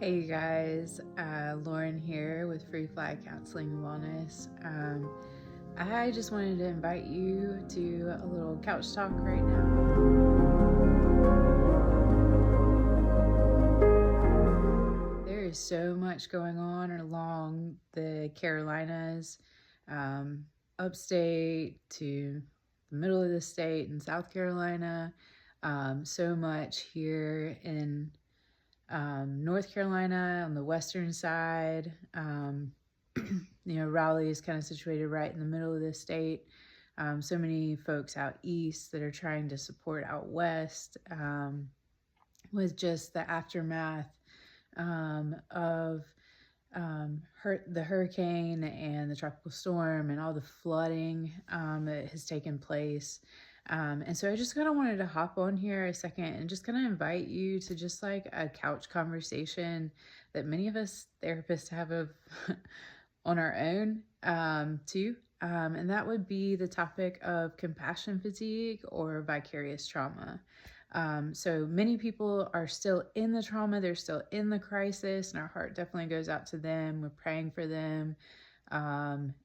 Hey you guys, Lauren here with Free Fly Counseling and Wellness. I just wanted to invite you to a little couch talk right now. There is so much going on along the Carolinas, upstate to the middle of the state in South Carolina. So much here in North Carolina on the western side. Raleigh is kind of situated right in the middle of the state. So many folks out east that are trying to support out west with just the aftermath of the hurricane and the tropical storm and all the flooding that has taken place. And so I just kind of wanted to hop on here a second and just kind of invite you to just like a couch conversation that many of us therapists have on our own too. And that would be the topic of compassion fatigue or vicarious trauma. So many people are still in the trauma, they're still in the crisis, and our heart definitely goes out to them. We're praying for them.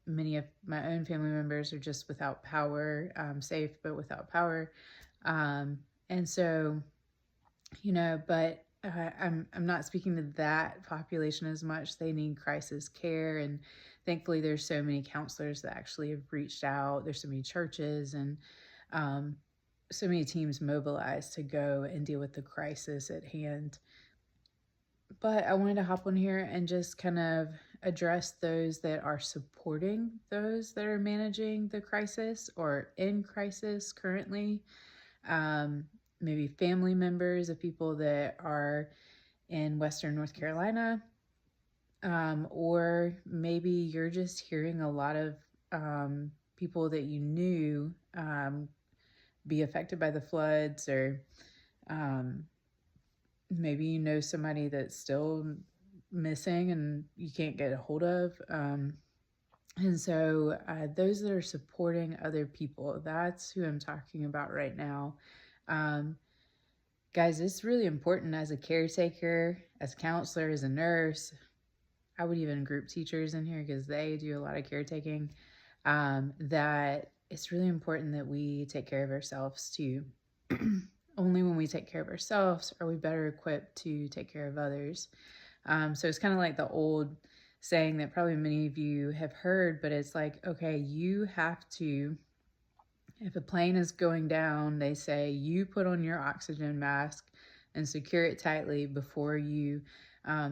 Many of my own family members are just without power, safe, but without power. And so, but I'm not speaking to that population as much. They need crisis care. And thankfully there's so many counselors that actually have reached out. There's so many churches and, so many teams mobilized to go and deal with the crisis at hand. But I wanted to hop on here and just kind of address those that are supporting those that are managing the crisis or in crisis currently. Maybe family members of people that are in Western North Carolina. Or maybe you're just hearing a lot of people that you knew be affected by the floods, or maybe you know somebody that's still missing and you can't get a hold of. And so those that are supporting other people, that's who I'm talking about right now. Guys, it's really important as a caretaker, as a counselor, as a nurse. I would even group teachers in here because they do a lot of caretaking, that it's really important that we take care of ourselves too. Only when we take care of ourselves are we better equipped to take care of others. So it's kind of like the old saying that probably many of you have heard, but it's like, okay, you have to, if a plane is going down, they say you put on your oxygen mask and secure it tightly before you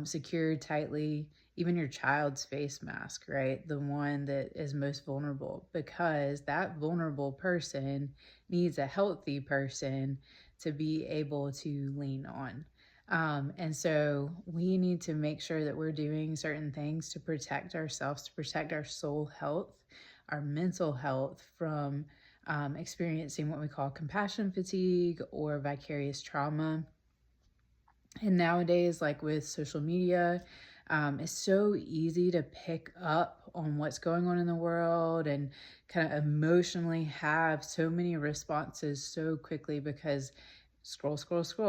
secure tightly even your child's face mask, right? The one that is most vulnerable, because that vulnerable person needs a healthy person to be able to lean on. And so we need to make sure that we're doing certain things to protect ourselves, to protect our soul health, our mental health from experiencing what we call compassion fatigue or vicarious trauma. And nowadays, like with social media, it's so easy to pick up on what's going on in the world and kind of emotionally have so many responses so quickly because scroll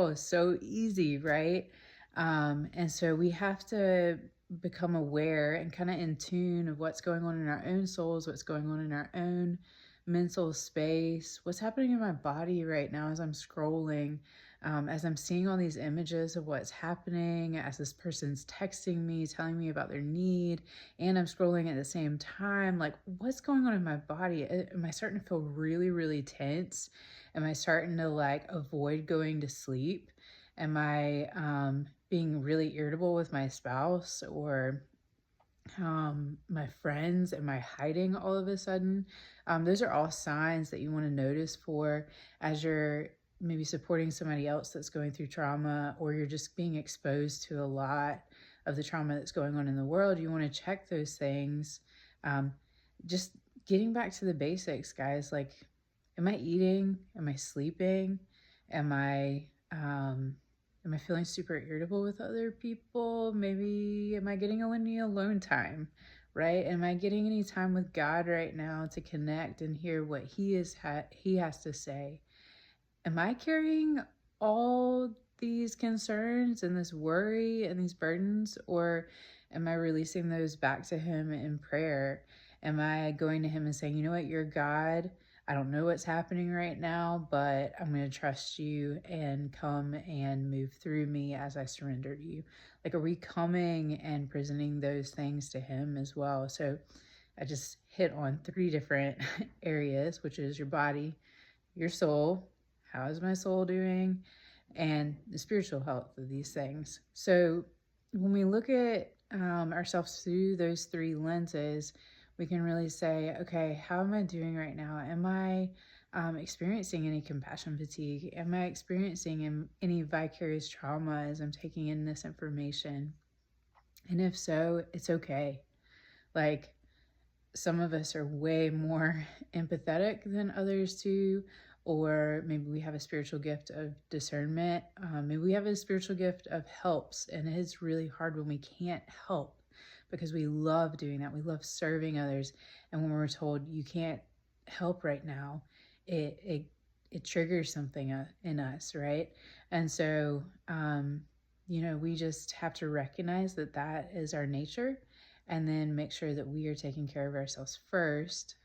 is so easy, right? And so we have to become aware and kind of in tune of what's going on in our own souls, what's going on in our own mental space, what's happening in my body right now as I'm scrolling. As I'm seeing all these images of what's happening, as this person's texting me, telling me about their need, and I'm scrolling at the same time, like what's going on in my body? Am I starting to feel really, really tense? Am I starting to like avoid going to sleep? Am I being really irritable with my spouse or my friends? Am I hiding all of a sudden? Those are all signs that you want to notice for as you're maybe supporting somebody else that's going through trauma, or you're just being exposed to a lot of the trauma that's going on in the world. You want to check those things. Just getting back to the basics, guys. Like, am I eating? Am I sleeping? Am I feeling super irritable with other people? Maybe am I getting any alone time, right? Am I getting any time with God right now to connect and hear what He has to say? Am I carrying all these concerns and this worry and these burdens, or am I releasing those back to him in prayer? Am I going to him and saying, you know what, you're God. I don't know what's happening right now, but I'm going to trust you and come and move through me as I surrender to you. Like, are we coming and presenting those things to him as well? So I just hit on 3 different areas, which is your body, your soul. How is my soul doing? And the spiritual health of these things. So when we look at ourselves through those 3 lenses, we can really say, okay, how am I doing right now? Am I experiencing any compassion fatigue? Am I experiencing any vicarious trauma as I'm taking in this information? And if so, it's okay. Like, some of us are way more empathetic than others too, or maybe we have a spiritual gift of discernment. Maybe we have a spiritual gift of helps, and it's really hard when we can't help because we love doing that. We love serving others, and when we're told you can't help right now, it triggers something in us, right? And so, we just have to recognize that that is our nature, and then make sure that we are taking care of ourselves first.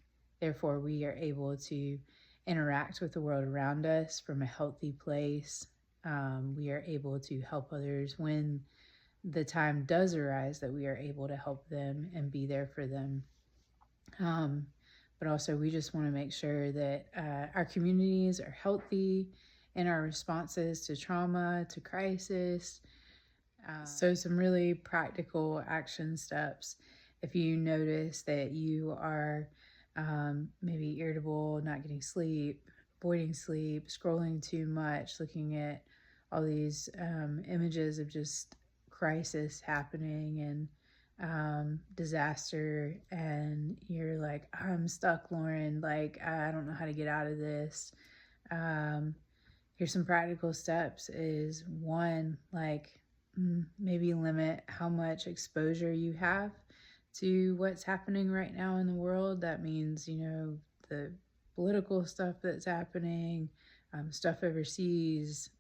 Therefore, we are able to interact with the world around us from a healthy place. We are able to help others when the time does arise, that we are able to help them and be there for them. But also, we just want to make sure that our communities are healthy in our responses to trauma, to crisis. So some really practical action steps. If you notice that you are maybe irritable, not getting sleep, avoiding sleep, scrolling too much, looking at all these images of just crisis happening and disaster, and you're like, I'm stuck, Lauren, like, I don't know how to get out of this. Here's some practical steps. Is one, like, maybe limit how much exposure you have to what's happening right now in the world. That means, the political stuff that's happening, stuff overseas,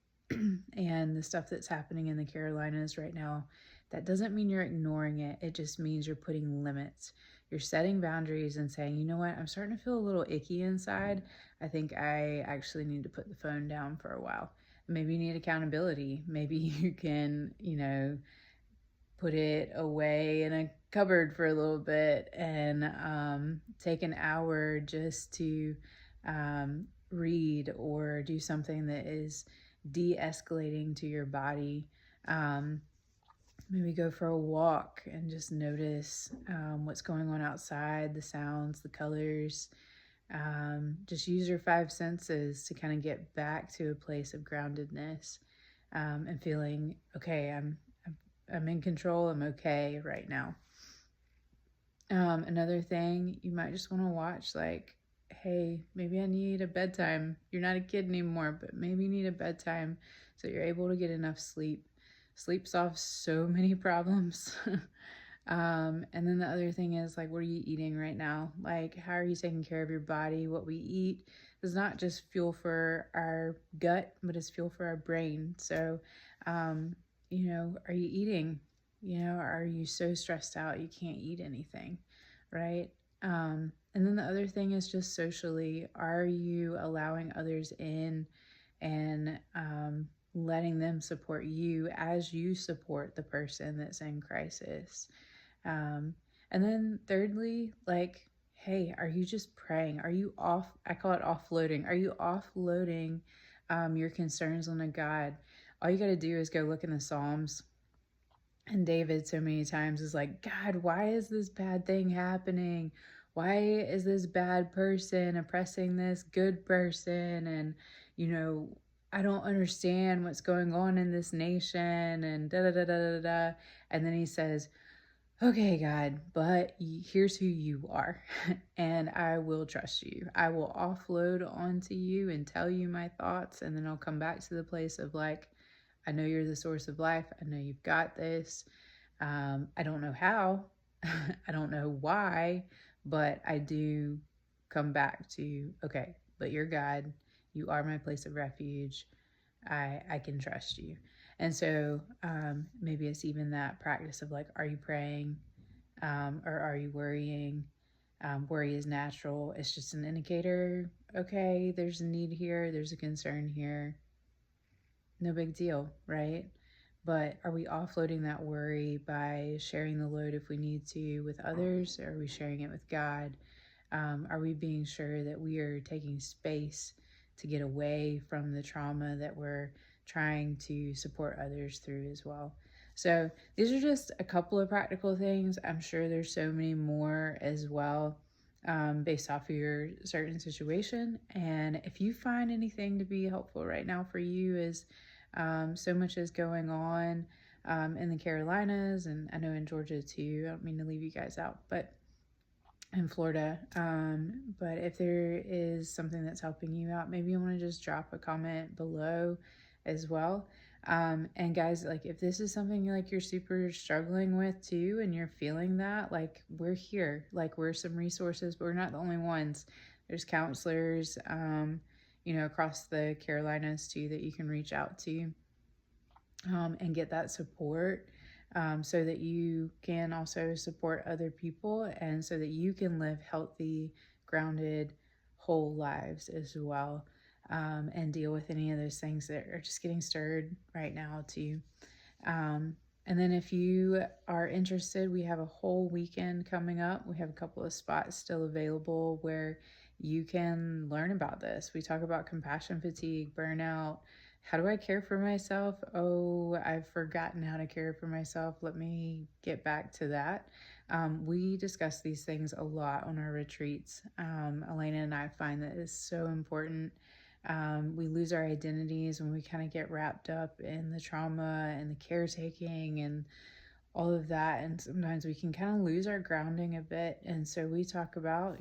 and the stuff that's happening in the Carolinas right now. That doesn't mean you're ignoring it. It just means you're putting limits. You're setting boundaries and saying, you know what, I'm starting to feel a little icky inside. I think I actually need to put the phone down for a while. Maybe you need accountability. Maybe you can, put it away in a cupboard for a little bit and take an hour just to read or do something that is de-escalating to your body. Maybe go for a walk and just notice what's going on outside, the sounds, the colors. Just use your 5 senses to kind of get back to a place of groundedness and feeling, okay, I'm in control, I'm okay right now. Another thing, you might just want to watch, like, hey, maybe I need a bedtime. You're not a kid anymore, but maybe you need a bedtime so you're able to get enough sleep. Sleep solves so many problems. And then the other thing is, like, what are you eating right now? Like, how are you taking care of your body? What we eat is not just fuel for our gut, but it's fuel for our brain. So, are you eating? Are you so stressed out you can't eat anything, right? And then the other thing is just socially, are you allowing others in and letting them support you as you support the person that's in crisis? And then thirdly, like, hey, are you just praying? Are you I call it offloading. Are you offloading your concerns on a God? All you got to do is go look in the Psalms. And David so many times is like, God, why is this bad thing happening? Why is this bad person oppressing this good person? And, I don't understand what's going on in this nation, and da da da da da da. And then he says, okay, God, but here's who you are, and I will trust you. I will offload onto you and tell you my thoughts, and then I'll come back to the place of, like, I know you're the source of life. I know you've got this. I don't know how. I don't know why, but I do come back to, okay, but you're God. You are my place of refuge. I can trust you. And so maybe it's even that practice of like, are you praying, or are you worrying? Worry is natural. It's just an indicator. Okay, there's a need here. There's a concern here. No big deal, right? But are we offloading that worry by sharing the load if we need to with others? Or are we sharing it with God? Are we being sure that we are taking space to get away from the trauma that we're trying to support others through as well? So these are just a couple of practical things. I'm sure there's so many more as well, based off of your certain situation. And if you find anything to be helpful right now for you, as so much is going on in the Carolinas, and I know in Georgia too. I don't mean to leave you guys out, but in Florida. But if there is something that's helping you out, maybe you want to just drop a comment below as well. And guys, like if this is something like you're super struggling with too, and you're feeling that, like we're here, like we're some resources, but we're not the only ones. There's counselors, across the Carolinas too, that you can reach out to, and get that support, so that you can also support other people and so that you can live healthy, grounded, whole lives as well, and deal with any of those things that are just getting stirred right now too. And then if you are interested, we have a whole weekend coming up. We have a couple of spots still available where you can learn about this. We talk about compassion fatigue, burnout. How do I care for myself? Oh, I've forgotten how to care for myself. Let me get back to that. We discuss these things a lot on our retreats. Elena and I find that it's so important. We lose our identities when we kind of get wrapped up in the trauma and the caretaking and all of that. And sometimes we can kind of lose our grounding a bit. And so we talk about,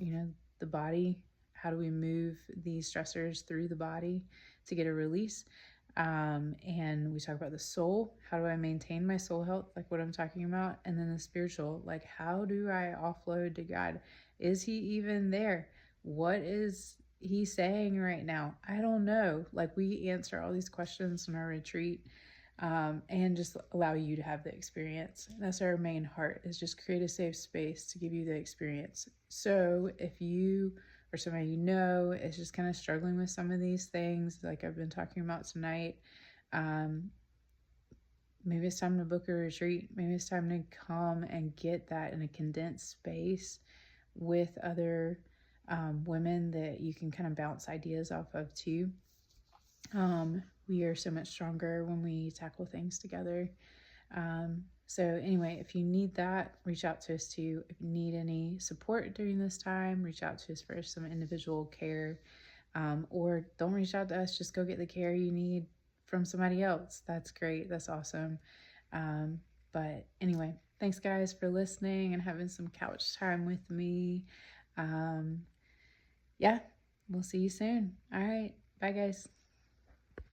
the body. How do we move these stressors through the body to get a release? And we talk about the soul. How do I maintain my soul health? Like what I'm talking about. And then the spiritual, like how do I offload to God? Is he even there? What is he saying right now? I don't know. Like we answer all these questions in our retreat, and just allow you to have the experience. And that's our main heart, is just create a safe space to give you the experience. So if you or somebody is just kind of struggling with some of these things like I've been talking about tonight, maybe it's time to book a retreat. Maybe it's time to come and get that in a condensed space with other women that you can kind of bounce ideas off of too. We are so much stronger when we tackle things together. So anyway, if you need that, reach out to us too. If you need any support during this time, reach out to us for some individual care, or don't reach out to us. Just go get the care you need from somebody else. That's great. That's awesome. But anyway, thanks guys for listening and having some couch time with me. Yeah, we'll see you soon. All right. Bye guys.